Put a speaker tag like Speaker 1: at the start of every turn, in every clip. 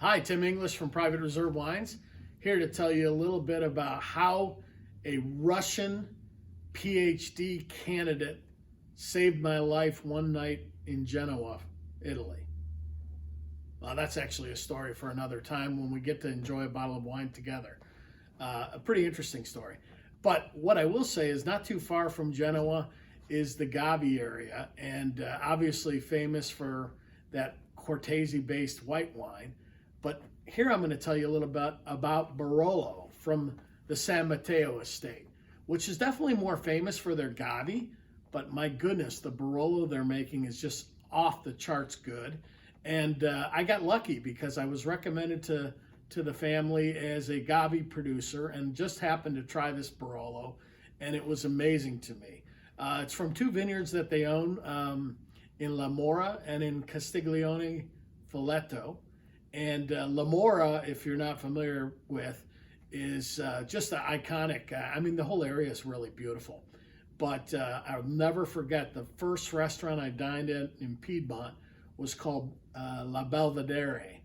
Speaker 1: Hi, Tim English from Private Reserve Wines, here to tell you a little bit about how a Russian PhD candidate saved my life one night in Genoa, Italy. Well, that's actually a story for another time when we get to enjoy a bottle of wine together. A pretty interesting story. But what I will say is not too far from Genoa is the Gavi area, and obviously famous for that Cortese-based white wine. But here I'm going to tell you a little bit about Barolo from the San Matteo estate, which is definitely more famous for their Gavi, but my goodness, the Barolo they're making is just off the charts good. And I got lucky because I was recommended to the family as a Gavi producer and just happened to try this Barolo, and it was amazing to me. It's from two vineyards that they own in La Mora and in Castiglione Folletto. And La Mora, if you're not familiar with, is just an iconic, I mean, the whole area is really beautiful. But I'll never forget the first restaurant I dined in Piedmont was called La Belvedere.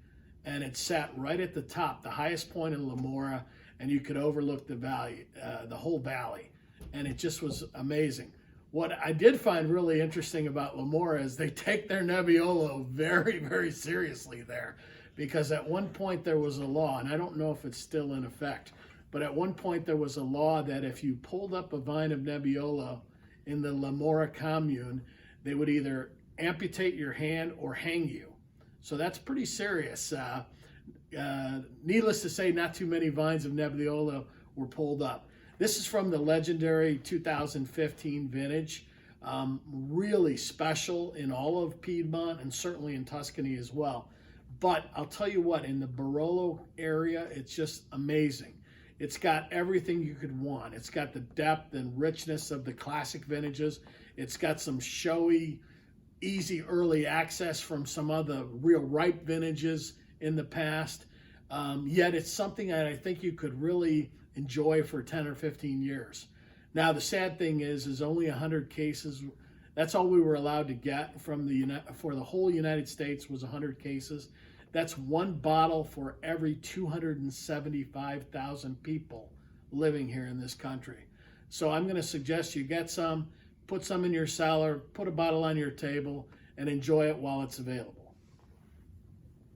Speaker 1: And it sat right at the top, the highest point in La Mora, and you could overlook the valley, the whole valley. And it just was amazing. What I did find really interesting about La Mora is they take their Nebbiolo very, very seriously there. Because at one point there was a law, and I don't know if it's still in effect, but at one point there was a law that if you pulled up a vine of Nebbiolo in the La Mora commune, they would either amputate your hand or hang you. So that's pretty serious. Needless to say, not too many vines of Nebbiolo were pulled up. This is from the legendary 2015 vintage. Really special in all of Piedmont and certainly in Tuscany as well. But I'll tell you what, in the Barolo area, it's just amazing. It's got everything you could want. It's got the depth and richness of the classic vintages. It's got some showy, easy early access from some of the real ripe vintages in the past. Yet it's something that I think you could really enjoy for 10 or 15 years. Now, the sad thing is only 100 cases. That's all we were allowed to get from for the whole United States was 100 cases. That's one bottle for every 275,000 people living here in this country. So I'm going to suggest you get some, put some in your cellar, put a bottle on your table, and enjoy it while it's available.